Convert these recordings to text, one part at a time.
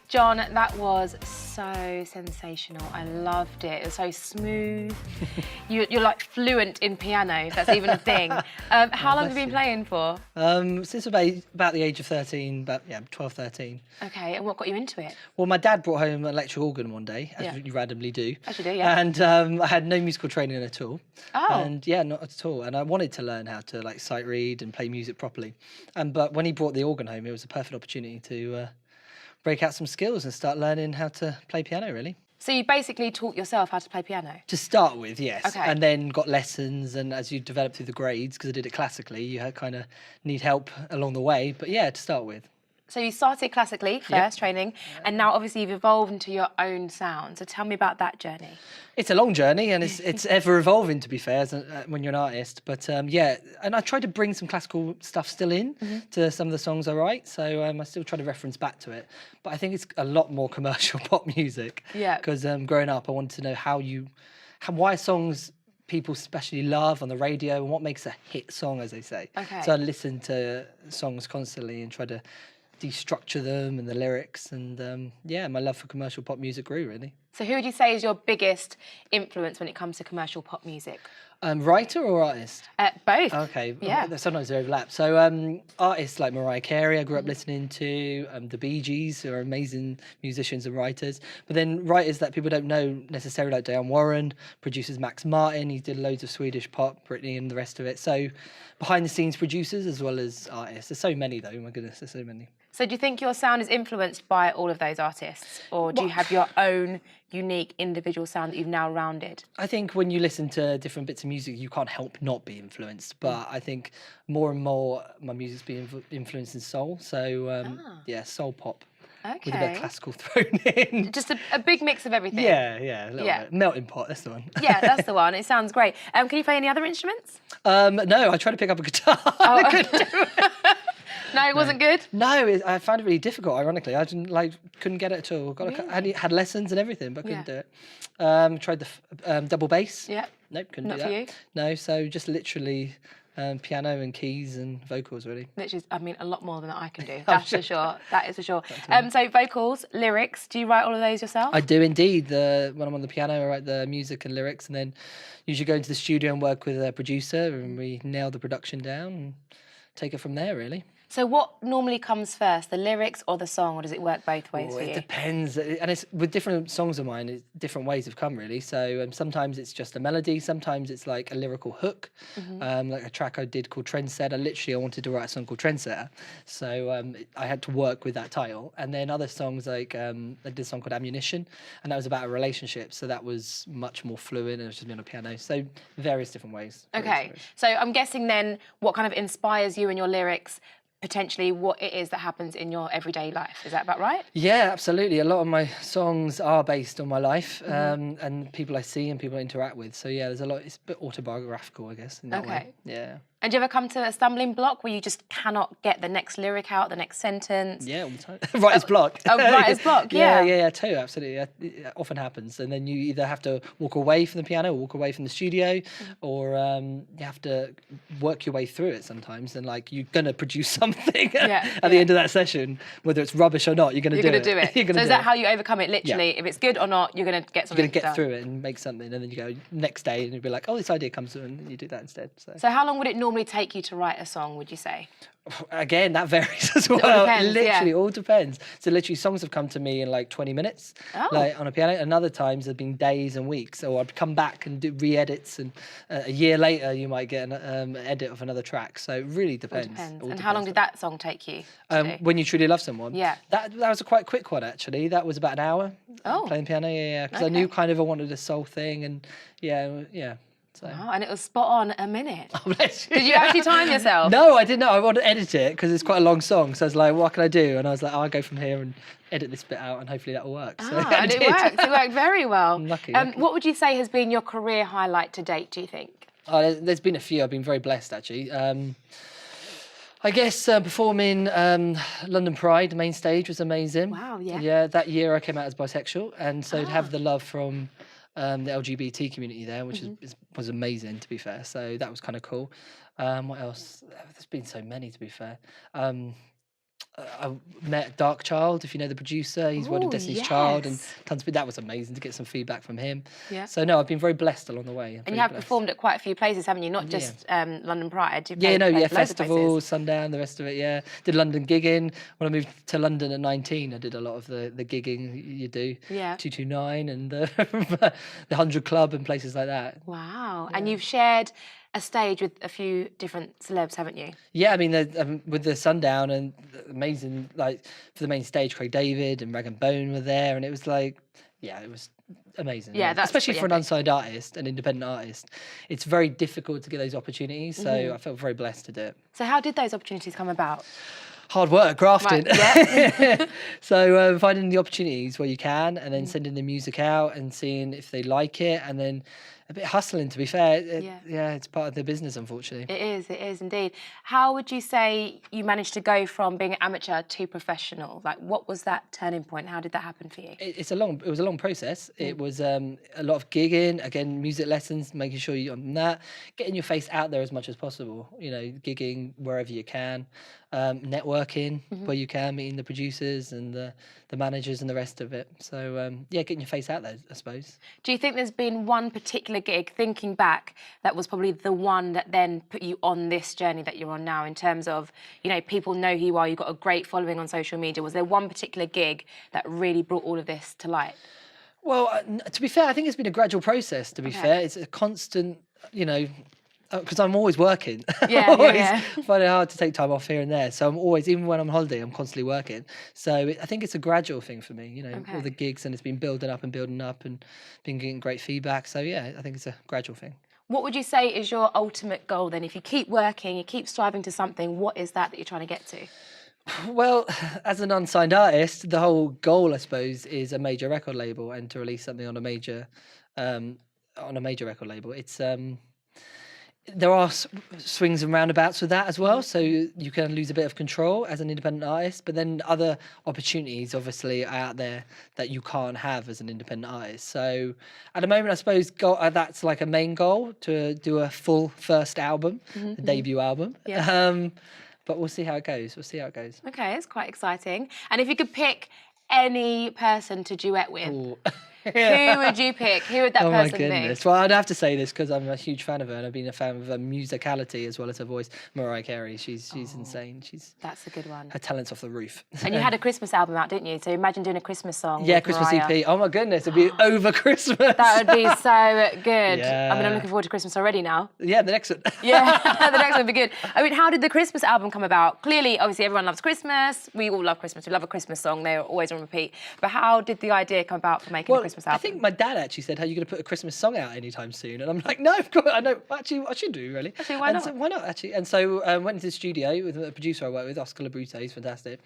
John, that was so sensational. I loved it. It was so smooth. You're like fluent in piano, if that's even a thing. How long have you been playing for? Since about the age of 13, 12, 13. Okay, and what got you into it? Well, my dad brought home an electric organ one day, as you randomly do. As you do, yeah. And I had no musical training at all. Oh. And yeah, not at all. And I wanted to learn how to like sight read and play music properly. But when he brought the organ home, it was a perfect opportunity to break out some skills and start learning how to play piano, really. So you basically taught yourself how to play piano? To start with, yes. Okay. And then got lessons, and as you develop through the grades, because I did it classically, you kind of need help along the way. But yeah, to start with. So you started classically first, training, and now obviously you've evolved into your own sound. So tell me about that journey. It's a long journey, and it's ever evolving, to be fair, when you're an artist. But yeah, and I try to bring some classical stuff still in to some of the songs I write. So I still try to reference back to it. But I think it's a lot more commercial pop music. Yeah. Because growing up, I wanted to know why songs people especially love on the radio and what makes a hit song, as they say. Okay. So I listen to songs constantly and try to destructure them and the lyrics, and yeah, my love for commercial pop music grew, really. So who would you say is your biggest influence when it comes to commercial pop music? Writer or artist? Both. Okay. Yeah. Sometimes they overlap. So artists like Mariah Carey, I grew up listening to. The Bee Gees, who are amazing musicians and writers. But then writers that people don't know necessarily, like Diane Warren, producers Max Martin. He did loads of Swedish pop, Britney, and the rest of it. So behind the scenes producers as well as artists. There's so many, though. My goodness, there's so many. So do you think your sound is influenced by all of those artists, or do you have your own unique individual sound that you've now rounded? I think when you listen to different bits of music, you can't help not be influenced. But I think more and more my music's being influenced in soul. So yeah, soul pop. Okay. With a bit of classical thrown in. Just a big mix of everything. Yeah, a little bit. Melting pot, that's the one. Yeah, that's the one. It sounds great. Can you play any other instruments? No, I tried to pick up a guitar. I couldn't do it. No, it wasn't good? No, I found it really difficult, ironically. I couldn't get it at all. Had lessons and everything, but couldn't do it. Tried the double bass. Yeah. Nope, couldn't Not do for that. you? No, so just literally piano and keys and vocals, really. Which is, I mean, a lot more than I can do. That's for sure. That is for sure. So vocals, lyrics, do you write all of those yourself? I do indeed. When I'm on the piano, I write the music and lyrics, and then usually go into the studio and work with a producer, and we nail the production down and take it from there, really. So what normally comes first, the lyrics or the song, or does it work both ways for you? It depends, and it's with different songs of mine. It's different ways have come, really. So sometimes it's just a melody, sometimes it's like a lyrical hook, like a track I did called Trendsetter. I wanted to write a song called Trendsetter, so I had to work with that title. And then other songs like I did a song called Ammunition, and that was about a relationship. So that was much more fluid, and it was just me on a piano. So various different ways. Okay, so I'm guessing then what kind of inspires you in your lyrics, potentially what it is that happens in your everyday life. Is that about right? Yeah, absolutely. A lot of my songs are based on my life and people I see and people I interact with. So yeah, there's a lot. It's a bit autobiographical, I guess, in that way. Yeah. And do you ever come to a stumbling block where you just cannot get the next lyric out, the next sentence? Yeah, all the time. Writer's block. Oh, writer's block, yeah. Yeah, too, absolutely. It often happens. And then you either have to walk away from the piano or walk away from the studio, or you have to work your way through it sometimes. And like, you're going to produce something at the end of that session, whether it's rubbish or not, you're going to do it. So is that how you overcome it, literally? Yeah. If it's good or not, you're going to get something You're going to get through it and make something. And then you go next day and you'll be like, oh, this idea comes through, and you do that instead. So how long would it normally take you to write a song, would you say? Again, that varies as well. It all depends, literally, all depends. So literally, songs have come to me in like 20 minutes, like on a piano. And other times have been days and weeks. So I'd come back and do re-edits, and a year later you might get an edit of another track. So it really depends. And how long did that song take you? When you truly love someone? Yeah. That was a quite quick one, actually. That was about an hour. Playing piano, because I knew kind of I wanted a soul thing, and yeah. So. Oh, and it was spot on a minute. Oh, bless you. Did you actually time yourself? No, I didn't know. I wanted to edit it because it's quite a long song. So I was like, what can I do? And I was like, I'll go from here and edit this bit out, and hopefully that will work. So and it worked. It worked very well. I'm lucky. What would you say has been your career highlight to date, do you think? Oh, there's been a few. I've been very blessed, actually. I guess performing London Pride, main stage, was amazing. Wow, yeah. Yeah, that year I came out as bisexual, and so to have the love from the LGBT community there, which was amazing, to be fair. So that was kind of cool. What else? There's been so many, to be fair. I met Dark Child, if you know the producer. He's worked on Ooh, Destiny's Child, and yes. tons of that was amazing to get some feedback from him. Yeah. So no, I've been very blessed along the way. And you have performed at quite a few places, haven't you? Not just London Pride. You've played loads of festivals, places. Sundown, the rest of it. Yeah, did London gigging when I moved to London at 19. I did a lot of the gigging you do. Yeah. 229 and the 100 Club and places like that. Wow. And you've shared a stage with a few different celebs, haven't you? Yeah, I mean, with the Sundown and amazing, like for the main stage, Craig David and Rag and Bone were there, and it was like, yeah, it was amazing. Yeah, that's especially pretty for an epic. unsigned artist, an independent artist. It's very difficult to get those opportunities, so I felt very blessed to do it. So how did those opportunities come about? Hard work, grafting. Right, yeah. So finding the opportunities where you can, and then sending the music out and seeing if they like it, and then a bit hustling, to be fair. Yeah, it's part of the business, unfortunately. It is indeed. How would you say you managed to go from being an amateur to professional? Like, what was that turning point? How did that happen for you? It was a long process. It was a lot of gigging, again, music lessons, making sure you're on that, getting your face out there as much as possible. You know, gigging wherever you can, networking where you can, meeting the producers and the managers and the rest of it. So getting your face out there, I suppose. Do you think there's been one particular gig, thinking back, that was probably the one that then put you on this journey that you're on now, in terms of, you know, people know who you are, you've got a great following on social media? Was there one particular gig that really brought all of this to light? Well, to be fair, I think it's been a gradual process, to be fair. It's a constant, you know, because I'm always working. Yeah. Find it hard to take time off here and there. So I'm always, even when I'm on holiday, I'm constantly working. So I think it's a gradual thing for me, you know, all the gigs, and it's been building up and been getting great feedback. So yeah, I think it's a gradual thing. What would you say is your ultimate goal then? If you keep working, you keep striving to something, what is that you're trying to get to? Well, as an unsigned artist, the whole goal, I suppose, is a major record label and to release something on a major record label. It's there are swings and roundabouts with that as well, so you can lose a bit of control as an independent artist, but then other opportunities obviously are out there that you can't have as an independent artist. So at the moment, I suppose that's like a main goal, to do a full first album, a debut album. Yeah. But we'll see how it goes. Okay, it's quite exciting. And if you could pick any person to duet with, Ooh. who would you pick? Who would that Oh my person goodness. be? Well, I'd have to say this because I'm a huge fan of her, and I've been a fan of her musicality as well as her voice. Mariah Carey, she's insane. That's a good one. Her talent's off the roof. And you had a Christmas album out, didn't you? So imagine doing a Christmas song. Yeah, with Christmas Mariah. EP. Oh my goodness, it'd be over Christmas. That would be so good. Yeah. I mean, I'm looking forward to Christmas already now. Yeah, the next one. Yeah, the next one would be good. I mean, how did the Christmas album come about? Clearly, obviously, everyone loves Christmas. We all love Christmas. We love a Christmas song. They're always on repeat. But how did the idea come about for making a Christmas album? I think my dad actually said, "Are you going to put a Christmas song out anytime soon?" And I'm like, "No, of course, I know. Actually, I should do really. Actually, why not? So, why not actually?" And so went into the studio with a producer I work with, Oscar Labrute. He's fantastic.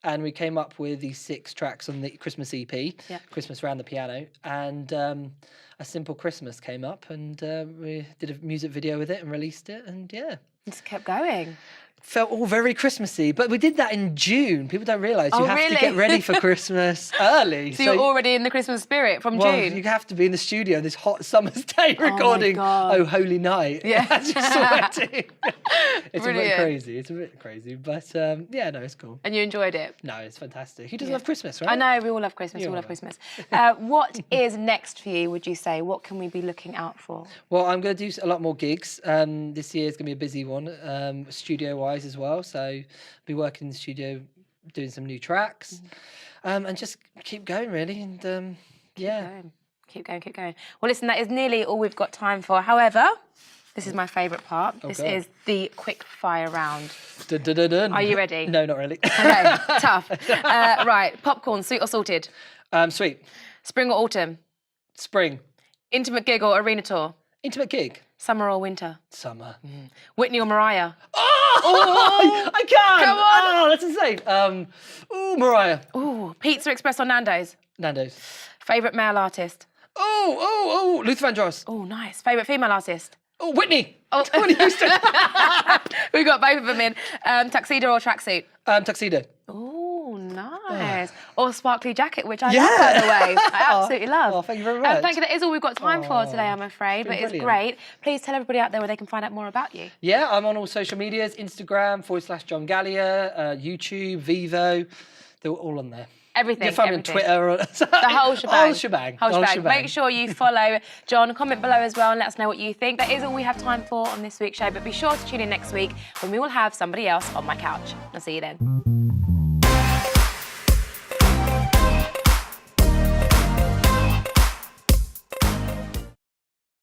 And we came up with these 6 tracks on the Christmas EP, Christmas Round the Piano, and A Simple Christmas came up, and we did a music video with it and released it, and yeah. Just kept going. Felt all very Christmassy, but we did that in June. People don't realise you have to get ready for Christmas early. So you're already in the Christmas spirit from June? You have to be in the studio this hot summer's day recording Oh Holy Night. Yeah. Just sweating. It's Brilliant. It's a bit crazy, but yeah, no, it's cool. And you enjoyed it? No, it's fantastic. Who doesn't love Christmas, right? I know, we all love Christmas, Christmas. What is next for you, would you say? What can we be looking out for? Well, I'm going to do a lot more gigs. This year is going to be a busy one, studio-wise as well. So I'll be working in the studio, doing some new tracks, and just keep going, really. And Keep going. Well, listen, that is nearly all we've got time for. However, this is my favourite part. This is the quick fire round. Dun, dun, dun, dun. Are you ready? No, not really. Okay, tough. Right, popcorn, sweet or salted? Sweet. Spring or autumn? Spring. Intimate gig or arena tour? Intimate gig. Summer or winter? Summer. Whitney or Mariah? Oh, I can't. Come on. Oh, that's insane. Mariah. Ooh, Pizza Express or Nando's? Nando's. Favourite male artist? Luther Vandross. Oh, nice. Favourite female artist? Oh, Whitney. Oh. Whitney Houston. We got both of them in. Tuxedo or tracksuit? Tuxedo. Oh, nice. nice. Or sparkly jacket, which I love, by the way. I absolutely love. Oh, thank you very much. Thank you. That is all we've got time for today, I'm afraid. But it's brilliant. great. Please tell everybody out there where they can find out more about you. Yeah, I'm on all social medias, Instagram /John Galea, YouTube, Vivo. They're all on there. Everything. You find me on Twitter. The whole shebang. Whole shebang. Make sure you follow John, comment below as well and let us know what you think. That is all we have time for on this week's show, but be sure to tune in next week when we will have somebody else on my couch. I'll see you then.